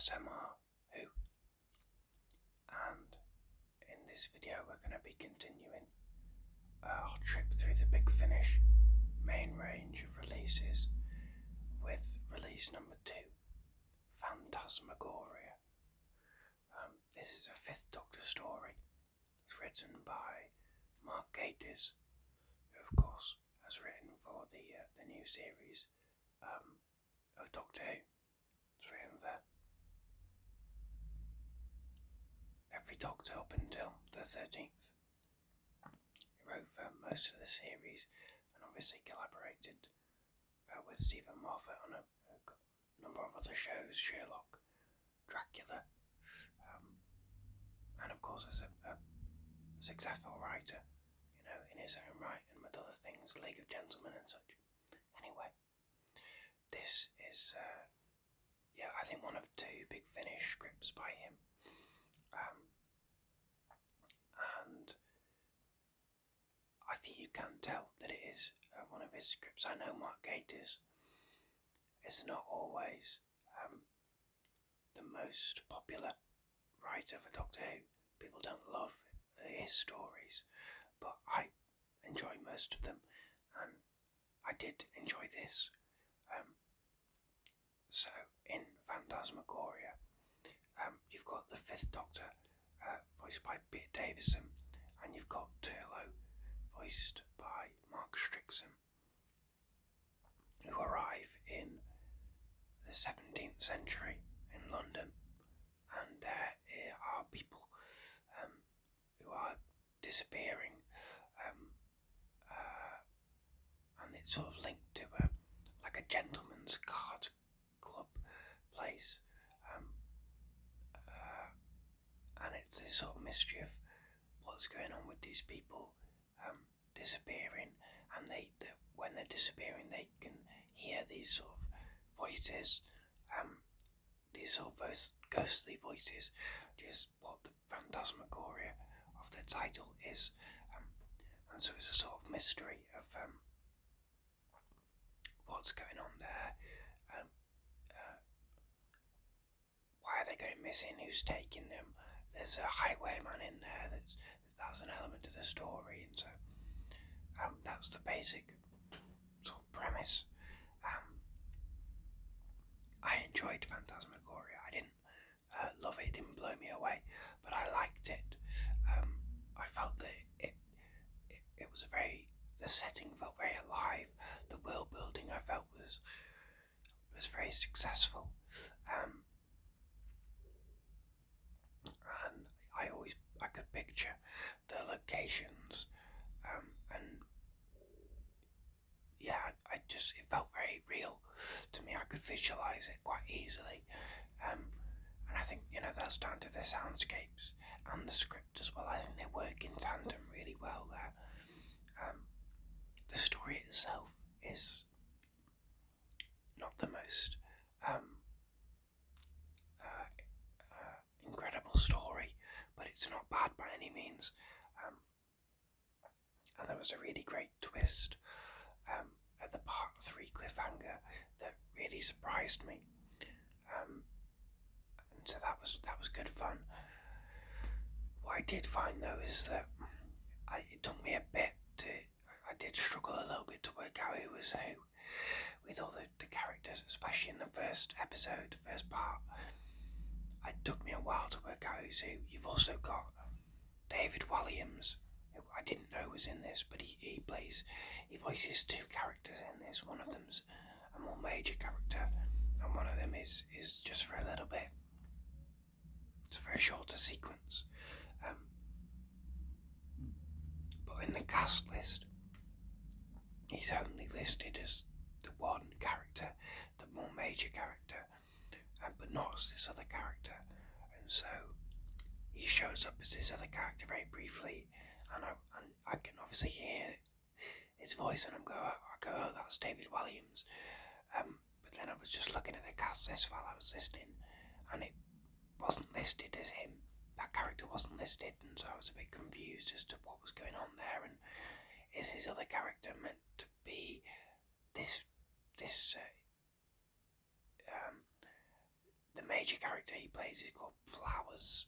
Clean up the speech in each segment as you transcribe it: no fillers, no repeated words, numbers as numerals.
ASMR Who, and in this video we're going to be continuing our trip through the Big Finish main range of releases with release number 2, Phantasmagoria. This is a 5th Doctor story. It's written by Mark Gatiss, who of course has written for the new series of Doctor Who. It's written for every Doctor up until the 13th. He wrote for most of the series and obviously collaborated with Stephen Moffat on a number of other shows, Sherlock, Dracula, and of course as a successful writer, in his own right, and with other things, League of Gentlemen and such. Anyway, this is, I think one of 2 Big Finish scripts by him. And I think you can tell that it is one of his scripts. I know Mark Gatiss is not always the most popular writer for Doctor Who. People don't love his stories, but I enjoy most of them, and I did enjoy this. So in Phantasmagoria, you've got the 5th Doctor, voiced by Peter Davison, and you've got Turlough, voiced by Mark Strickson, who arrive in the 17th century in London, and there are people who are disappearing, and it's sort of linked to like a gentleman's card club place, and it's this sort of mystery of what's going on with these people disappearing, and when they're disappearing they can hear these sort of voices, these sort of ghostly voices, which is what the Phantasmagoria of the title is, and so it's a sort of mystery of what's going on there, why are they going missing, who's taking them. There's a highwayman in there, that's an element of the story, and so that's the basic sort of premise. I enjoyed Phantasmagoria. I didn't love it, didn't blow me away, but I liked it. I felt that it was the setting felt very alive. The world building I felt was very successful, and I could picture the locations, and it felt very real to me. I could visualise it quite easily, and I think that's down to the soundscapes and the script as well. I think they work in tandem really well there. The story itself is not the most incredible story, but it's not bad by any means. And there was a really great twist at the part 3 cliffhanger that really surprised me, and so that was good fun. What I did find though is that it took me a bit I did struggle a little bit to work out who was who with all the characters, especially in the first episode, the first part. It took me a while to work out who's who. You've also got David Walliams, who I didn't know was in this, but he voices 2 characters in this. One of them's a more major character, and one of them is just for a little bit. It's for a shorter sequence. But in the cast list, he's only listed as the one character, the more major character, but not as this other character. And so he shows up as this other character very briefly, and I can obviously hear his voice, and I go, oh, that's David Walliams. But then I was just looking at the cast list while I was listening, and it wasn't listed as him. That character wasn't listed, and so I was a bit confused as to what was going on there, and is his other character meant to be this the major character he plays is called Flowers,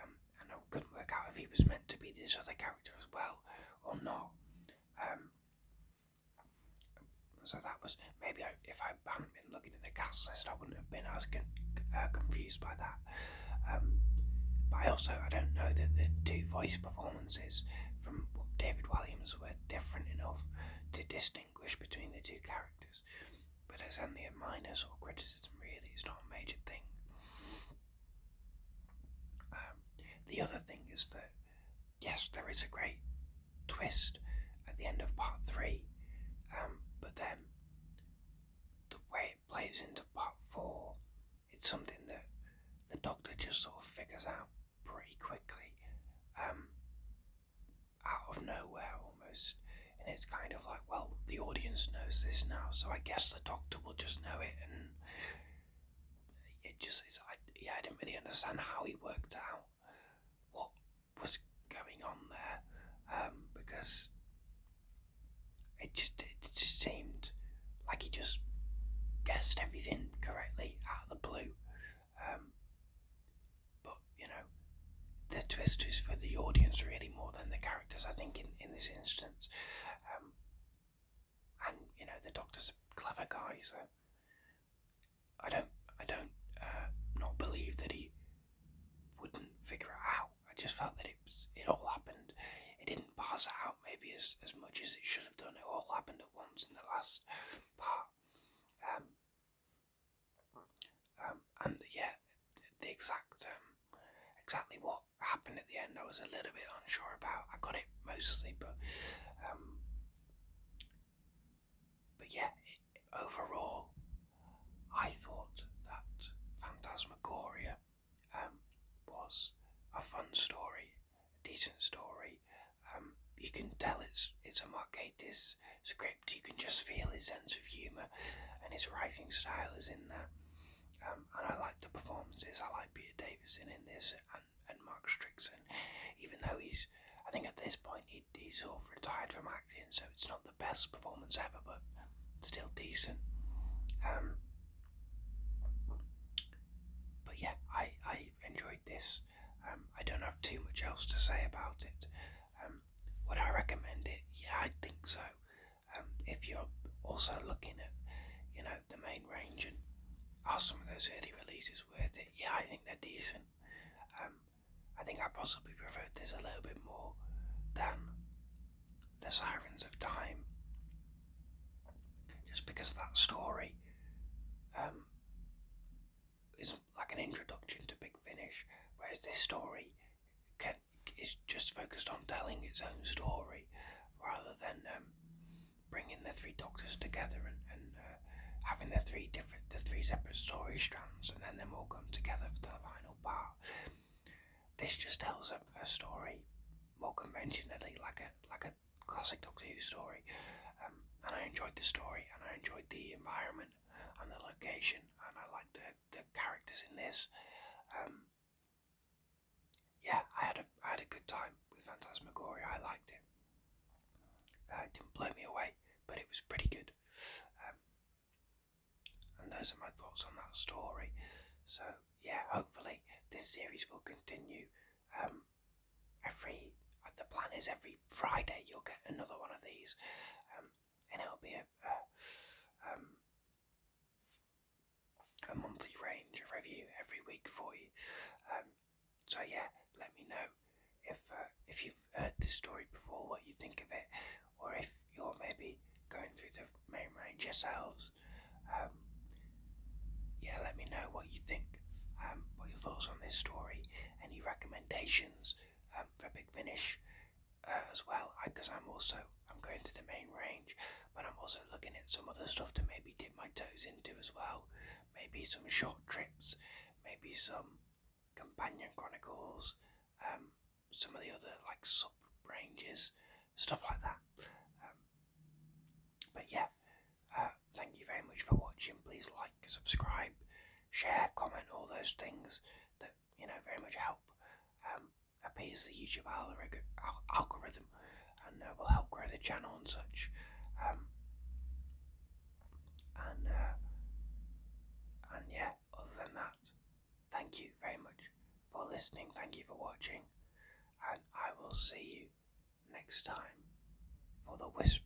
and I couldn't work out if he was meant to be this other character as well or not. So that was maybe if I hadn't been looking at the cast list, I wouldn't have been as confused by that. But I don't know that the two voice performances from David Williams were different enough to distinguish between the two characters. But it's only a minor sort of criticism, really. It's not a major thing. The other thing is that, yes, there is a great twist at the end of part 3, but then the way it plays into part 4, it's something that the Doctor just sort of figures out pretty quickly, out of nowhere almost. And it's kind of like, well, the audience knows this now, so I guess the Doctor will just know it, and it just is. I didn't really understand how he worked out what was going on there, because it just seemed like he just guessed everything correctly out of the blue. But the twist is for the audience really more than the characters, I think, in this instance. And the Doctor's a clever guy, so I don't not believe that he wouldn't figure it out. I just felt that it all happened. It didn't pass out maybe as much as it should have done. It all happened at once in the last part. And yeah, the exactly what happened at the end, I was a little bit unsure about. I got it mostly, but yeah, overall, I thought that Phantasmagoria was a fun story, a decent story. You can tell it's a Mark Gatiss script. You can just feel his sense of humour, and his writing style is in there. And I like the performances. I like Peter Davison in this, and Mark Strickson, even though I think at this point he's sort of retired from acting, so it's not the best performance ever, but still decent. But yeah, I enjoyed this. I don't have too much else to say about it. Would I recommend it? Yeah, I think so. If you're also looking at, the main range, and are some of those early releases worth it? Yeah, I think they're decent. I think I possibly preferred this a little bit more than The Sirens of Time, just because that story is like an introduction to Big Finish, whereas this story is just focused on telling its own story rather than bringing the three Doctors together and having the three separate story strands and then them all come together for the final part. This just tells a story more conventionally, like a classic Doctor Who story, and I enjoyed the story, and I enjoyed the environment and the location, and I liked the characters in this. Yeah, I had a good time with Phantasmagoria. I liked it. It didn't blow me away, but it was pretty good. And those are my thoughts on that story. So yeah, hopefully this series will continue. The plan is every Friday you'll get another one of these, and it'll be a monthly range, a review every week for you. So yeah, let me know if you've heard this story before, what you think of it, or if you're maybe going through the main range yourselves. Yeah, let me know what you think, what your thoughts on this story, any recommendations for Big Finish as well, because I'm going to the main range, but I'm also looking at some other stuff to maybe dip my toes into as well. Maybe some short trips, maybe some companion chronicles, some of the other like sub ranges, stuff like that. But yeah, thank you very much for watching. Please like, subscribe, share, comment, all those things that very much help appease the YouTube algorithm, and will help grow the channel and such. And yeah, other than that, listening, thank you for watching, and I will see you next time for the Whisper.